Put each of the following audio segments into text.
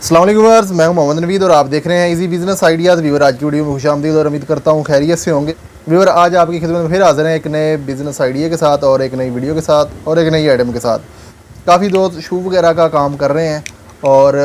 अस्सलाम वालेकुम व्यूअर्स, मैं हूं मोहम्मद नवीद और आप देख रहे हैं इजी बिजनेस आइडियाज़। व्यूअर आज की वीडियो में खुशामदीद और उम्मीद करता हूं खैरियत से होंगे। व्यूअर आज आपकी खिदमत में फिर हाजिर हैं एक नए बिजनेस आइडिया के साथ और एक नई वीडियो के साथ और एक नई आइटम के साथ। काफ़ी दोस्त शू वगैरह का काम कर रहे हैं और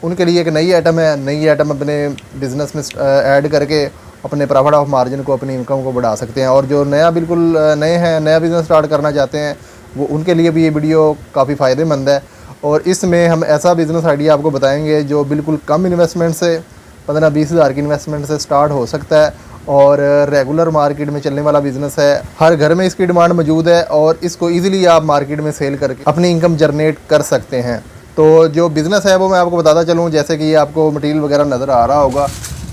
उनके लिए एक नई आइटम है। नई आइटम अपने बिज़नेस में ऐड करके अपने प्रॉफिट ऑफ मार्जिन को, अपनी इनकम को बढ़ा सकते हैं। और जो नया बिल्कुल नए हैं, नया बिज़नेस स्टार्ट करना चाहते हैं, वो उनके लिए भी ये वीडियो काफ़ी फ़ायदेमंद है। और इसमें हम ऐसा बिज़नेस आइडिया आपको बताएंगे जो बिल्कुल कम इन्वेस्टमेंट से 15-20 हज़ार की इन्वेस्टमेंट से स्टार्ट हो सकता है और रेगुलर मार्केट में चलने वाला बिज़नेस है। हर घर में इसकी डिमांड मौजूद है और इसको ईज़िली आप मार्केट में सेल करके अपनी इनकम जनरेट कर सकते हैं। तो जो बिज़नेस है वो मैं आपको बताता चलूँ। जैसे कि ये आपको मटीरियल वगैरह नज़र आ रहा होगा,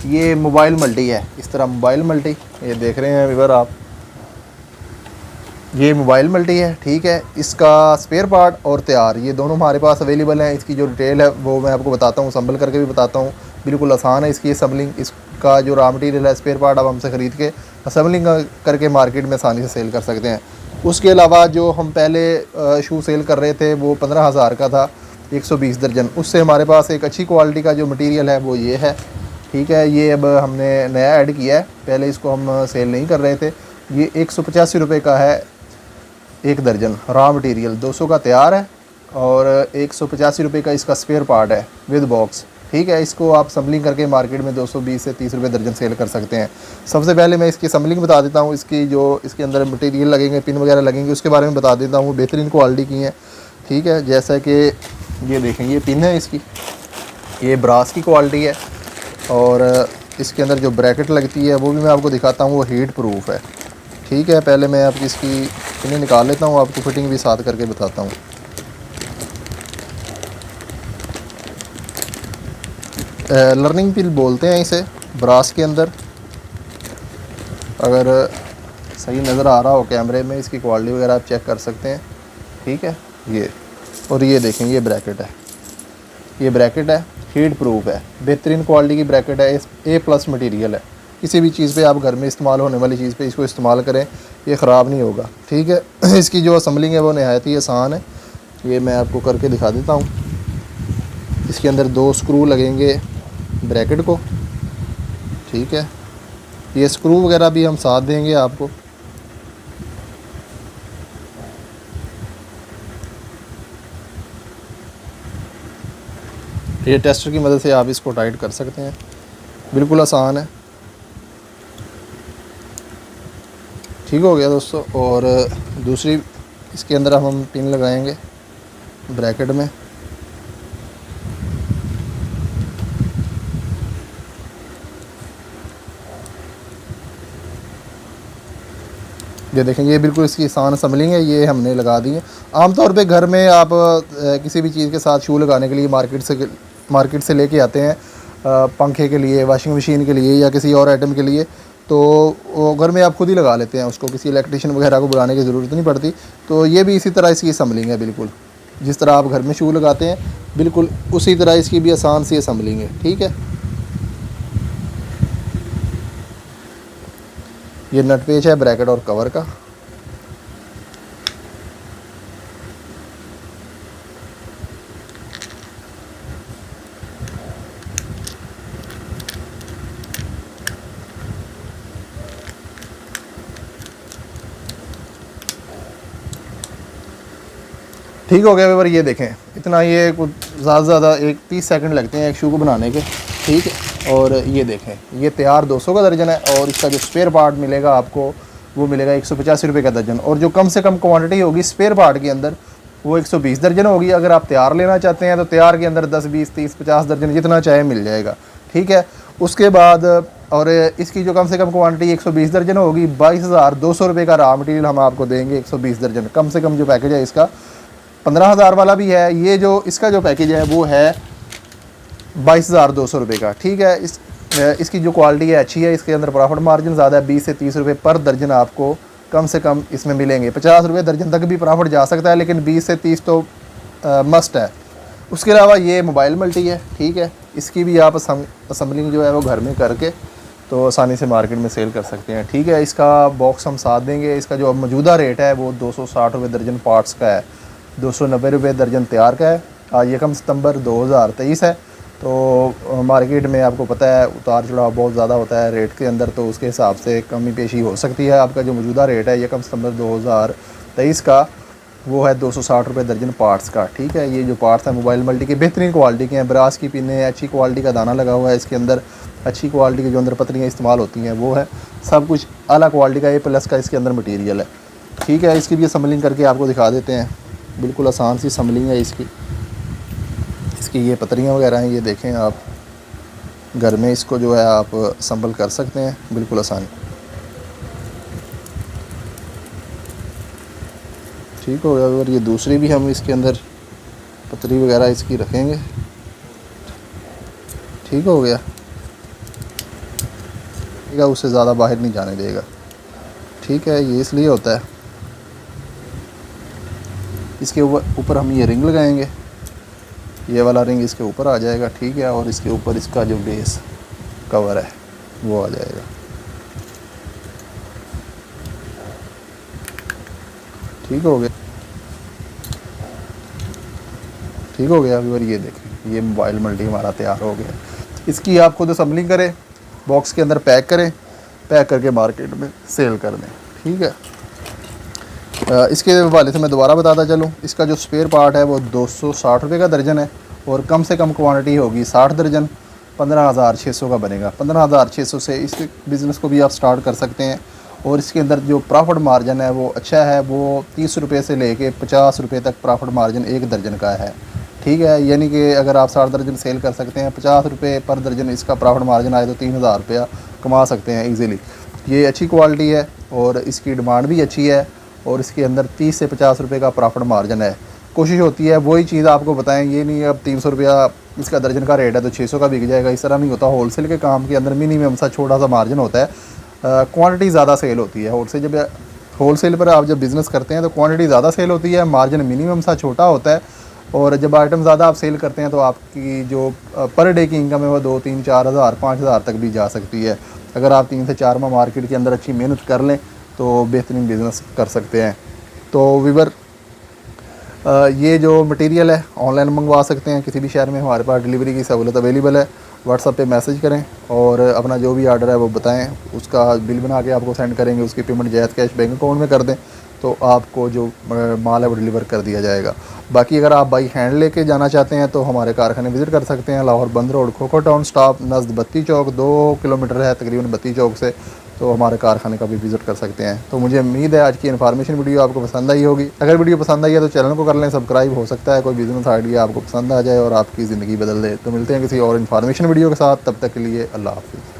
ये मोबाइल मल्टी है। इस तरह मोबाइल मल्टी ये देख रहे हैं व्यूअर आप, ये मोबाइल मल्टी है, ठीक है। इसका स्पेयर पार्ट और तैयार ये दोनों हमारे पास अवेलेबल हैं। इसकी जो डिटेल है वो मैं आपको बताता हूँ, संभल करके भी बताता हूँ। बिल्कुल आसान है इसकी असम्बलिंग। इसका जो रॉ मटेरियल है, स्पेयर पार्ट, आप हमसे ख़रीद के असम्बलिंग करके मार्केट में आसानी से सेल कर सकते हैं। उसके अलावा जो हम पहले शू सेल कर रहे थे वो 15,000 का था, 120 दर्जन। उससे हमारे पास एक अच्छी क्वालिटी का जो मटीरियल है वो ये है, ठीक है। ये अब हमने नया ऐड किया है, पहले इसको हम सेल नहीं कर रहे थे। ये 185 रुपये का है एक दर्जन रॉ मटेरियल, 200 का तैयार है और 185 रुपये का इसका स्पेयर पार्ट है विद बॉक्स, ठीक है। इसको आप असम्बलिंग करके मार्केट में 220 से 30 रुपये दर्जन सेल कर सकते हैं। सबसे पहले मैं इसकी असम्बलिंग बता देता हूँ। इसकी जो इसके अंदर मटेरियल लगेंगे, पिन वगैरह लगेंगे, उसके बारे में बता देता हूँ। बेहतरीन क्वालिटी की हैं, ठीक है। जैसा कि ये देखें, ये पिन है इसकी, ये ब्रास की क्वालिटी है और इसके अंदर जो ब्रैकेट लगती है वो भी मैं आपको दिखाता हूँ, वो हीट प्रूफ है, ठीक है। पहले मैं आपकी इसकी पिनें निकाल लेता हूँ, आपको फिटिंग भी साथ करके बताता हूँ। लर्निंग पिन बोलते हैं इसे, ब्रास के अंदर। अगर सही नज़र आ रहा हो कैमरे में, इसकी क्वालिटी वगैरह आप चेक कर सकते हैं, ठीक है। ये और ये देखें, ये ब्रैकेट है, ये ब्रैकेट है, हीट प्रूफ है, बेहतरीन क्वालिटी की ब्रैकेट है। A+ मटीरियल है। किसी भी चीज़ पे आप घर में इस्तेमाल होने वाली चीज़ पे इसको इस्तेमाल करें, ये ख़राब नहीं होगा, ठीक है। इसकी जो असम्बलिंग है वो नहायत ही आसान है। ये मैं आपको करके दिखा देता हूँ। इसके अंदर 2 स्क्रू लगेंगे ब्रैकेट को, ठीक है। ये स्क्रू वगैरह भी हम साथ देंगे आपको। ये टेस्टर की मदद से आप इसको टाइट कर सकते हैं, बिल्कुल आसान है, ठीक हो गया दोस्तों। और दूसरी इसके अंदर हम पिन लगाएंगे ब्रैकेट में। ये देखें, ये बिल्कुल इसकी आसान असम्बलिंग है, ये हमने लगा दी है। आमतौर पे घर में आप किसी भी चीज़ के साथ शू लगाने के लिए मार्केट से लेके आते हैं, पंखे के लिए, वॉशिंग मशीन के लिए या किसी और आइटम के लिए, तो घर में आप खुद ही लगा लेते हैं उसको, किसी इलेक्ट्रिशियन वगैरह को बुलाने की ज़रूरत नहीं पड़ती। तो ये भी इसी तरह इसकी असम्बलिंग है, बिल्कुल जिस तरह आप घर में शू लगाते हैं बिल्कुल उसी तरह इसकी भी आसान सी असम्बलिंग है, ठीक है। ये नट पेच है ब्रैकेट और कवर का। ठीक हो गया व्यूअर, ये देखें इतना, ये कुछ ज़्यादा से ज़्यादा 30 सेकंड लगते हैं एक शू को बनाने के, ठीक है। और ये देखें, ये तैयार 200 का दर्जन है और इसका जो स्पेयर पार्ट मिलेगा आपको वो मिलेगा 185 रुपये का दर्जन। और जो कम से कम क्वांटिटी होगी स्पेयर पार्ट के अंदर वो 120 दर्जन होगी। अगर आप तैयार लेना चाहते हैं तो तैयार के अंदर 10, 20, 30, 50 दर्जन जितना चाहे मिल जाएगा, ठीक है। उसके बाद और इसकी जो कम से कम क्वांटिटी 120 दर्जन होगी, 22,200 रुपये का रॉ मटीरियल हम आपको देंगे। 120 दर्जन कम से कम जो पैकेज है इसका 15,000 वाला भी है। ये जो इसका जो पैकेज है वो है 22,200 रुपये का, ठीक है। इसकी जो क्वालिटी है अच्छी है, इसके अंदर प्रॉफिट मार्जिन ज़्यादा है, 20 से 30 रुपये पर दर्जन आपको कम से कम इसमें मिलेंगे। 50 रुपये दर्जन तक भी प्रॉफिट जा सकता है, लेकिन 20 से 30 तो मस्ट है। उसके अलावा ये मोबाइल मल्टी है, ठीक है। इसकी भी आप असम्बलिंग जो है वो घर में करके तो आसानी से मार्केट में सेल कर सकते हैं, ठीक है। इसका बॉक्स हम साथ देंगे। इसका जो मौजूदा रेट है वो 260 रुपये दर्जन पार्ट्स का है, 290 रुपये दर्जन तैयार का है। आज 1 सितंबर 2023 है तो मार्केट में आपको पता है उतार चढ़ाव बहुत ज़्यादा होता है रेट के अंदर, तो उसके हिसाब से कमी पेशी हो सकती है। आपका जो मौजूदा रेट है 1 सितंबर 2023 का वो है 260 रुपये दर्जन पार्ट्स का। ठीक है, ये जो पार्ट्स हैं मोबाइल मल्टी के बेहतरीन क्वालिटी के हैं, ब्रास की पिनें, अच्छी क्वालिटी का दाना लगा हुआ है इसके अंदर, अच्छी क्वालिटी की जो अंदर पत्रियाँ इस्तेमाल होती हैं वो है, सब कुछ अला क्वालिटी का A+ का इसके अंदर मटीरियल है। ठीक है, इसकी भी असम्बलिंग करके आपको दिखा देते हैं। बिल्कुल आसान सी असम्बलिंग है इसकी ये पत्रियाँ वगैरह हैं, ये देखें आप घर में इसको जो है आप असम्बल कर सकते हैं बिल्कुल आसानी। ठीक हो गया। और ये दूसरी भी हम इसके अंदर पतरी वगैरह इसकी रखेंगे। ठीक हो गया, ठीक है, उससे ज़्यादा बाहर नहीं जाने देगा। ठीक है, ये इसलिए होता है। इसके ऊपर हम ये रिंग लगाएंगे, ये वाला रिंग इसके ऊपर आ जाएगा। ठीक है, और इसके ऊपर इसका जो बेस कवर है वो आ जाएगा। ठीक हो गया, ठीक हो गया। और ये देखें ये मोबाइल मल्टी हमारा तैयार हो गया। इसकी आप खुद असम्बलिंग करें, बॉक्स के अंदर पैक करें, पैक करके मार्केट में सेल कर दें। ठीक है, इसके हवाले से मैं दोबारा बताता चलूँ, इसका जो स्पेयर पार्ट है वो 260 रुपये का दर्जन है और कम से कम क्वांटिटी होगी 60 दर्जन, 15,600 का बनेगा। 15,600 से इस बिज़नेस को भी आप स्टार्ट कर सकते हैं। और इसके अंदर जो प्रॉफिट मार्जिन है वो अच्छा है, वो 30 रुपये से लेके 50 रुपये तक प्रॉफिट मार्जिन एक दर्जन का है। ठीक है, यानी कि अगर आप 60 दर्जन सेल कर सकते हैं, 50 रुपये पर दर्जन इसका प्रॉफिट मार्जिन आए तो 3,000 रुपया कमा सकते हैं ईज़िली। ये अच्छी क्वालिटी है और इसकी डिमांड भी अच्छी है और इसके अंदर 30 से 50 रुपये का प्रॉफिट मार्जिन है। कोशिश होती है वही चीज़ आपको बताएं, ये नहीं अब 300 रुपया इसका दर्जन का रेट है तो 600 का बिक जाएगा, इस तरह नहीं होता। होलसेल के काम के अंदर मिनिमम सा छोटा सा मार्जिन होता है, क्वांटिटी ज़्यादा सेल होती है। होलसेल पर आप जब बिज़नेस करते हैं तो क्वांटिटी ज़्यादा सेल होती है, मार्जिन मिनिमम सा छोटा होता है। और जब आइटम ज़्यादा आप सेल करते हैं तो आपकी जो पर डे की इनकम है वो 2, 3, 4 हज़ार 5 हज़ार तक भी जा सकती है। अगर आप 3 से 4 माह मार्केट के अंदर अच्छी मेहनत कर लें तो बेहतरीन बिज़नेस कर सकते हैं। तो वीवर ये जो मटेरियल है ऑनलाइन मंगवा सकते हैं, किसी भी शहर में हमारे पास डिलीवरी की सहूलत अवेलेबल है। व्हाट्सएप पे मैसेज करें और अपना जो भी आर्डर है वो बताएं, उसका बिल बना के आपको सेंड करेंगे, उसकी पेमेंट जायज़ कैश बैंक अकाउंट में कर दें तो आपको जो माल है वो डिलीवर कर दिया जाएगा। बाकी अगर आप बाई हैंड लेके जाना चाहते हैं तो हमारे कारखाने विज़िट कर सकते हैं। लाहौर बंद रोड, खोखो टाउन स्टॉप नज़द बत्ती चौक, 2 किलोमीटर है तकरीबन बत्ती चौक से, तो हमारे कारखाने का भी विज़िट कर सकते हैं। तो मुझे उम्मीद है आज की इन्फॉर्मेशन वीडियो आपको पसंद आई होगी। अगर वीडियो पसंद आई है तो चैनल को कर लें सब्सक्राइब, हो सकता है कोई बिज़नेस आइडिया आपको पसंद आ जाए और आपकी ज़िंदगी बदल दे। तो मिलते हैं किसी और इन्फॉर्मेशन वीडियो के साथ, तब तक के लिए अल्लाह हाफ़िज़।